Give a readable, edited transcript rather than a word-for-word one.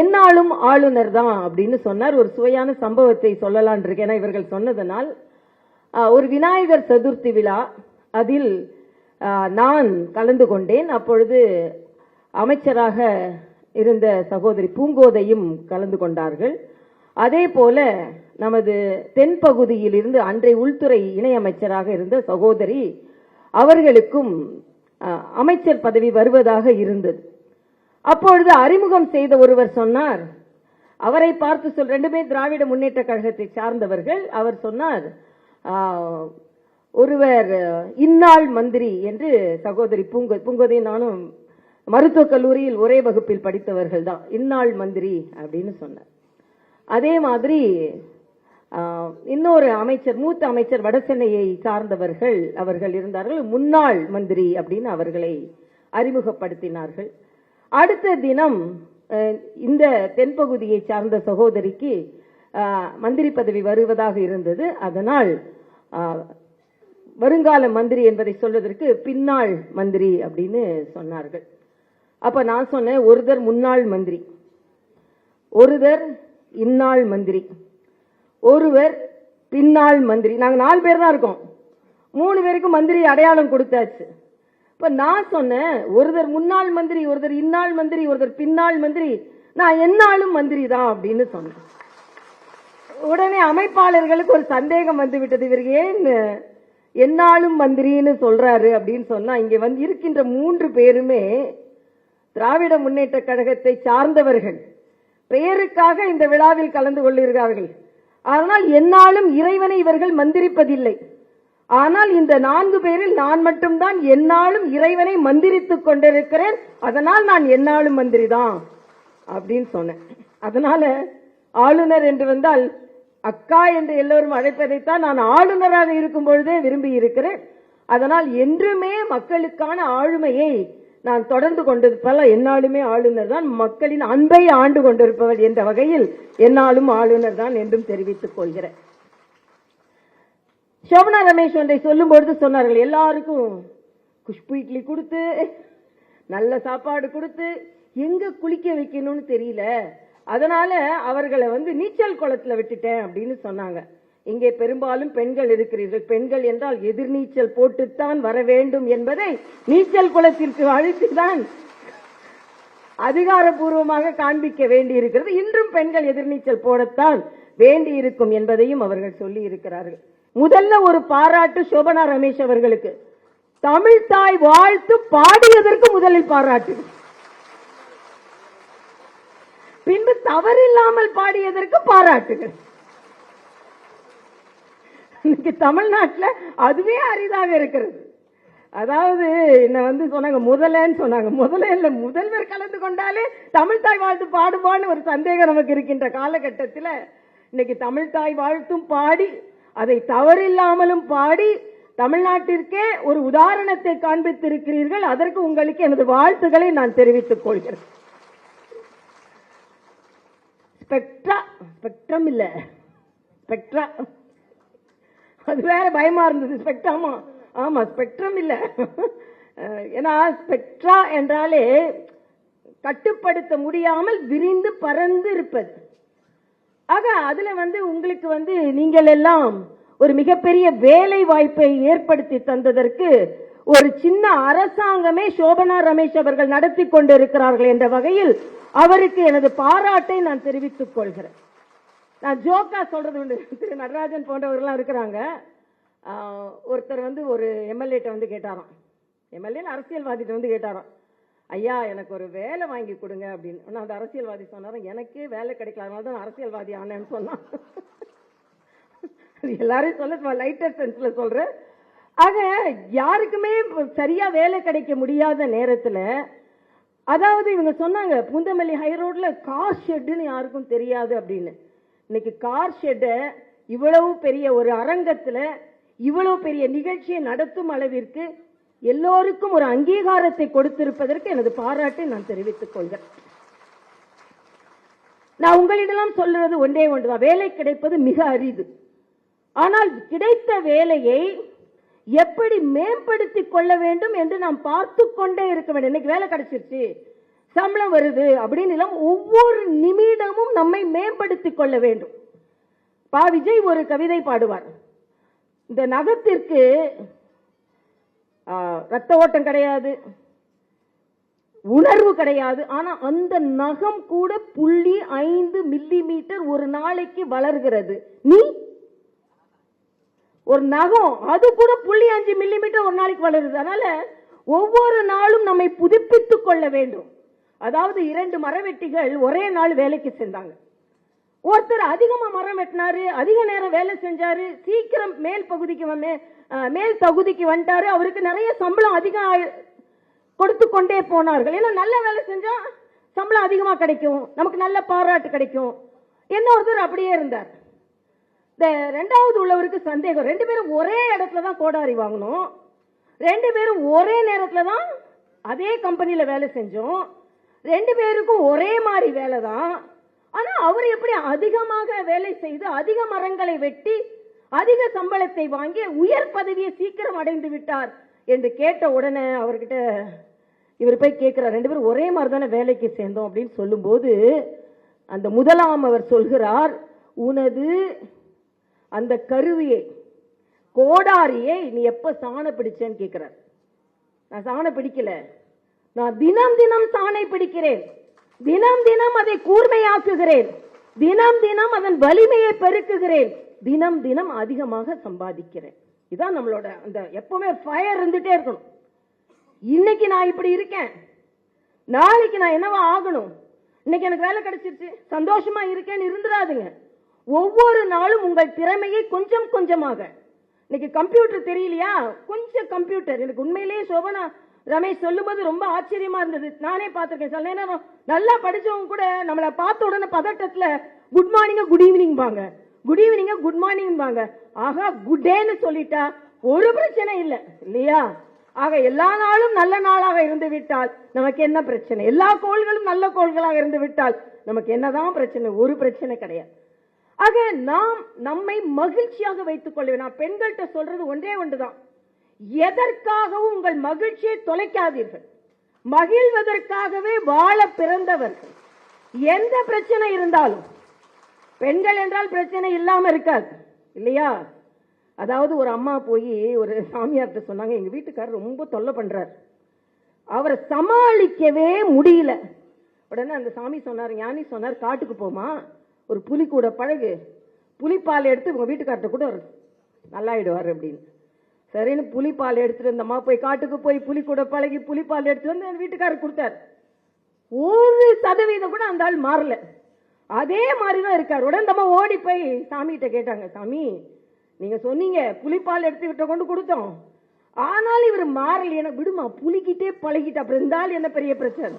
என்னாலும் ஆளுநர் தான் அப்படின்னு சொன்னார். ஒரு சுவையான சம்பவத்தை சொல்லலான் இருக்கேன். ஏன்னா இவர்கள் சொன்னதனால், ஒரு விநாயகர் சதுர்த்தி விழா, அதில் நான் கலந்து கொண்டேன். அப்பொழுது அமைச்சராக இருந்த சகோதரி பூங்கோதையும் கலந்து கொண்டார்கள். அதே போல நமது தென்பகுதியில் இருந்து அன்றைய உள்துறை இணையமைச்சராக இருந்த சகோதரி அவர்களுக்கும் அமைச்சர் பதவி வருவதாக இருந்தது. அப்பொழுது அறிமுகம் செய்த ஒருவர் சொன்னார், அவரை பார்த்து ரெண்டுமே திராவிட முன்னேற்ற கழகத்தை சார்ந்தவர்கள். அவர் சொன்னார், ஒருவர் இன்னாள் மந்திரி என்று. சகோதரி பூங்கோதை நானும் மருத்துவக் கல்லூரியில் ஒரே வகுப்பில் படித்தவர்கள் தான். இன்னாள் மந்திரி அப்படின்னு சொன்னார். அதே மாதிரி இன்னொரு அமைச்சர், மூத்த அமைச்சர், வடசென்னையை சார்ந்தவர்கள் அவர்கள் இருந்தார்கள். முன்னாள் மந்திரி அப்படின்னு அவர்களை அறிமுகப்படுத்தினார்கள். அடுத்த தினம் இந்த தென்பகுதியை சார்ந்த சகோதரிக்கு மந்திரி பதவி வருவதாக இருந்தது. அதனால் வருங்கால மந்திரி என்பதை சொல்வதற்கு பின்னாள் மந்திரி அப்படின்னு சொன்னார்கள். அப்ப நான் சொன்னேன், ஒருதர் முன்னாள் மந்திரி, ஒருதர் இன்னாள் மந்திரி, ஒருவர் பின்னாள் மந்திரி. நாங்க 4 பேர் தான் இருக்கோம். 3 பேருக்கு மந்திரி அடையாளம் கொடுத்தாச்சு. இப்ப நான் சொன்னேன், ஒருத்தர் முன்னாள் மந்திரி, ஒருத்தர் இன்னாள் மந்திரி, ஒருத்தர் பின்னாள் மந்திரி, நான் என்னாலும் மந்திரி தான் அப்படின்னு சொன்னேன். உடனே அமைப்பாளர்களுக்கு ஒரு சந்தேகம் வந்து விட்டது, இவர் ஏன் என்னாலும் மந்திரின்னு சொல்றாரு அப்படின்னு சொன்னா, இங்க வந்து இருக்கின்ற 3 பேருமே திராவிட முன்னேற்ற கழகத்தை சார்ந்தவர்கள், பெயருக்காக இந்த விழாவில் கலந்து கொள்கிறார்கள். ஆனால் என்னாலும் இறைவனை இவர்கள் மந்திரிப்பதில்லை. ஆனால் இந்த 4 பேரில் நான் மட்டும்தான் என்னாலும் இறைவனை மந்திரித்துக் கொண்டிருக்கிறேன். அதனால் நான் என்னாலும் மந்திரி தான் அப்படின்னு சொன்னேன். அதனால ஆளுநர் என்று வந்தால் அக்கா என்று எல்லோரும் அழைப்பதைத்தான் நான் ஆளுநராக இருக்கும் பொழுதே விரும்பி இருக்கிறேன். அதனால் என்றுமே மக்களுக்கான ஆளுமையை நான் தொடர்ந்து கொண்டிருப்பதால் என்னாலுமே ஆளுநர் தான். மக்களின் அன்பை ஆண்டு கொண்டிருப்பவர் என்ற வகையில் என்னாலும் ஆளுநர் தான் என்றும் தெரிவித்துக் கொள்கிறேன். சோபனா ரமேஷ் ஒன்றை சொல்லும் பொழுது சொன்னார்கள், எல்லாருக்கும் குஷ்பு இட்லி கொடுத்து நல்ல சாப்பாடு கொடுத்து எங்க குளிக்க வைக்கணும்னு தெரியல, அதனால அவர்களை நீச்சல் குளத்துல விட்டுட்டேன் அப்படின்னு சொன்னாங்க. இங்கே பெரும்பாலும் பெண்கள் இருக்கிறீர்கள். பெண்கள் என்றால் எதிர்நீச்சல் போட்டுத்தான் வர வேண்டும் என்பதை நீச்சல் குளத்திற்கு அழைத்துதான் அதிகாரப்பூர்வமாக காண்பிக்க வேண்டி இருக்கிறது. இன்றும் பெண்கள் எதிர்நீச்சல் போடத்தான் வேண்டி இருக்கும் என்பதையும் அவர்கள் சொல்லி இருக்கிறார்கள். முதல்ல ஒரு பாராட்டு சோபனா ரமேஷ் அவர்களுக்கு. தமிழ் தாய் வாழ்த்து பாடியதற்கு முதலில் பாராட்டு, பின்பு தவறில்லாமல் பாடியதற்கு பாராட்டுகள். இன்னைக்கு தமிழ்நாட்டில் அதுவே அரிதாக இருக்கிறது. அதாவது என்ன சொன்னாங்க, முதலன்னு சொன்னாங்க. முதல்ல முதல்வர் கலந்து கொண்டாலே தமிழ் தாய் வாழ்த்து பாடுவான்னு ஒரு சந்தேகம் நமக்கு இருக்கின்ற காலகட்டத்தில் இன்னைக்கு தமிழ் தாய் வாழ்த்தும் பாடி, அதை தவறில்லாமலும் பாடி தமிழ்நாட்டிற்கே ஒரு உதாரணத்தை காண்பித்திருக்கிறீர்கள். அதற்கு உங்களுக்கு எனது வாழ்த்துக்களை நான் தெரிவித்துக் கொள்கிறேன். ஸ்பெக்ட்ரம் இல்ல, ஸ்பெக்ட்ரா, அது வேற பயமா இருந்தது. ஸ்பெக்ட்ரமா? ஆமா, ஸ்பெக்ட்ரம் இல்ல. ஏன்னா ஸ்பெக்ட்ரா என்றாலே கட்டுப்படுத்த முடியாமல் விரிந்து பறந்து இருப்பது. ஆக அதுல உங்களுக்கு நீங்கள் எல்லாம் ஒரு மிகப்பெரிய வேலை வாய்ப்பை ஏற்படுத்தி தந்ததற்கு ஒரு சின்ன அரசாங்கமே சோபனா ரமேஷ் அவர்கள் நடத்தி கொண்டிருக்கிறார்கள் என்ற வகையில் அவருக்கு எனது பாராட்டை நான் தெரிவித்துக் கொள்கிறேன். நான் ஜோக்கா சொல்றது உண்டு. திரு நடராஜன் போன்றவர்கள்லாம் இருக்கிறாங்க. ஒருத்தர் ஒரு எம்எல்ஏட்ட கேட்டாராம், எம்எல்ஏ அரசியல்வாதிட்ட கேட்டாராம், ஐயா எனக்கு ஒரு வேலை வாங்கி கொடுங்க அப்படின்னு. அந்த அரசியல்வாதி சொன்னாராம், எனக்கே வேலை கிடைக்கல, அதனால தான் அரசியல்வாதி ஆனேன்னு சொன்னான். எல்லாரும் சொல்ல லைட்டர் சென்ஸ்ல சொல்றேன். ஆக யாருக்குமே சரியா வேலை கிடைக்க முடியாத நேரத்துல, அதாவது இவங்க சொன்னாங்க பூந்தமல்லி ஹைரோட்ல கார் ஷெட்னு யாருக்கும் தெரியாது அப்படின்னு. இன்னைக்கு கார் ஷெட் இவ்வளவு பெரிய ஒரு அரங்கத்துல இவ்வளவு பெரிய நிகழ்ச்சியை நடத்தும் அளவிற்கு எல்லோருக்கும் ஒரு அங்கீகாரத்தை கொடுத்திருப்பதற்கு எனது பாராட்டை நான் தெரிவித்துக் கொள்கிறேன். நான் உங்களிடம் சொல்றது ஒன்றே ஒன்றுதான், வேலை கிடைப்பது மிக அரிது. ஆனால் கிடைத்த வேலையை எப்படி மேம்படுத்திக் கொள்ள வேண்டும் என்று நாம் பார்த்து கொண்டே இருக்க வேண்டும். இன்னைக்கு வேலை கிடைச்சிருச்சு, சம்பளம் வருது அப்படின்னு ஒவ்வொரு நம்மை மேம்படுத்திக் கொள்ள வேண்டும். பா விஜய் ஒரு கவிதை பாடுவார். இந்த நகத்திற்கு ரத்த ஓட்டம் கிடையாது, உணர்வு கிடையாது. ஆனா அந்த நகம் கூட 0.5 மில்லிமீட்டர் ஒரு நாளைக்கு வளர்கிறது. நீ ஒரு நகம் அது கூட 0.5 மில்லிமீட்டர் ஒரு நாளைக்கு வளருது. அதனால ஒவ்வொரு நாளும் நம்மை புதுப்பித்துக் கொள்ள வேண்டும். அதாவது 2 மரவெட்டிகள் ஒரே நாள் வேலைக்கு சென்றாங்க. ஒருத்தர் அதிகமா மரம் வெட்டினாரு, அதிக நேரம் வேலை செஞ்சாரு, சீக்கிரம் மேல் தகுதிக்கு வந்துட்டாரு. அவருக்கு நிறைய சம்பளம் அதிகம் கொடுத்து கொண்டே போனார்கள். ஏன்னா நல்ல வேலை செஞ்சா சம்பளம் அதிகமா கிடைக்கும், நமக்கு நல்ல பாராட்டு கிடைக்கும். என்ன ஒருத்தர் அப்படியே இருந்தார். இந்த 2வது உள்ளவருக்கு சந்தேகம். 2 பேரும் ஒரே இடத்துல தான் கோடாரி வாங்கணும், 2 பேரும் ஒரே நேரத்துல தான் அதே கம்பெனியில வேலை செஞ்சோம், 2 பேருக்கும் ஒரே மாதிரி வேலை தான். ஆனா அவர் எப்படி அதிகமாக வேலை செய்து அதிக மரங்களை வெட்டி அதிக சம்பளத்தை வாங்கி உயர் பதவியை சீக்கிரம் அடைந்து விட்டார் என்று கேட்ட உடனே அவர்கிட்ட இவர் போய் கேட்கிறார், 2 பேரும் ஒரே மாதிரி தானே வேலைக்கு சேர்ந்தோம் அப்படின்னு சொல்லும் போது அந்த முதலாம் அவர் சொல்கிறார், உனது அந்த கருவியை கோடாரியை நீ எப்ப சாண பிடிச்சேன்னு கேட்கிறார். நான் சாண பிடிக்கல, நான் தினம் தினம் சாணை பிடிக்கிறேன், தினம் தினம் அதை கூர்மையாக்குகிறேன், தினம் தினம் அதன் வலிமையை பெருக்குகிறேன், தினம் தினம் அதிகமாக சம்பாதிக்கிறேன். இதான் நம்மளோட அந்த எப்பவுமே ஃபயர் இருந்துட்டே இருக்கணும். இன்னைக்கு நான் இப்படி இருக்கேன், நாளைக்கு நான் என்னவா ஆகணும், இன்னைக்கு எனக்கு வேலை கிடைச்சிருச்சு சந்தோஷமா இருக்கேன்னு இருந்துடாதுங்க. ஒவ்வொரு நாளும் உங்கள் திறமையை கொஞ்சம் கொஞ்சமாக, இன்னைக்கு கம்ப்யூட்டர் தெரியலையா, கொஞ்சம் கம்ப்யூட்டர். எனக்கு உண்மையிலேயே சோபனா ரமேஷ் சொல்லும்போது ரொம்ப ஆச்சரியமா இருந்தது. நானே பார்த்திருக்கேன். சில நேரம் நல்லா படிச்சவங்க கூட நம்மளை பார்த்த உடனே பதட்டத்துல குட் மார்னிங் குட் ஈவினிங் பாங்க, குட் ஈவினிங் குட் மார்னிங் பாங்க. ஆகா குட் டேன்னு சொல்லிட்டா ஒரு பிரச்சனை இல்லை இல்லையா? ஆக எல்லா நாளும் நல்ல நாளாக இருந்து விட்டால் நமக்கு என்ன பிரச்சனை? எல்லா கோள்களும் நல்ல கோள்களாக இருந்து விட்டால் நமக்கு என்னதான் பிரச்சனை? ஒரு பிரச்சனை கிடையாது. ஆக நாம் நம்மை மகிழ்ச்சியாக வைத்துக் கொள்ள வேண்டும். பெண்கள்கிட்ட சொல்றது ஒன்றே ஒன்றுதான், எதற்காகவும் உங்கள் மகிழ்ச்சியை தொலைக்காதீர்கள். மகிழ்வதற்காகவே வாழ பிறந்தவர்கள். எந்த பிரச்சனை இருந்தாலும், பெண்கள் என்றால் பிரச்சனை இல்லாம இருக்காது இல்லையா? அதாவது ஒரு அம்மா போய் ஒரு சாமியார்கிட்ட சொன்னாங்க, எங்க வீட்டுக்காரர் ரொம்ப தொல்லை பண்றார், அவரை சமாளிக்கவே முடியல. உடனே அந்த சாமி சொன்னார், ஞானி சொன்னார், காட்டுக்கு போமா, ஒரு புலி கூட பழகு, புலிப்பால் எடுத்து உங்க வீட்டுக்கார்ட்ட கூட நல்லாயிடுவார் அப்படின்னு. சரின்னு புலிப்பால் எடுத்துட்டு வந்தம்மா போய் காட்டுக்கு போய் புலி கூட பழகி புலிப்பால் எடுத்துட்டு வந்து என் வீட்டுக்காரர் கொடுத்தார். 1% கூட அந்த ஆள் மாறல, அதே மாதிரிதான் இருக்கார். உடனே நம்ம ஓடி போய் சாமி கிட்ட கேட்டாங்க, சாமி நீங்க சொன்னீங்க புலிப்பால் எடுத்துக்கிட்ட கொண்டு கொடுத்தோம், ஆனால் இவர் மாறல, எனக்கு விடுமா, புலிக்கிட்டே பழகிட்டு அப்புறம் இருந்தாலும் என்ன பெரிய பிரச்சனை?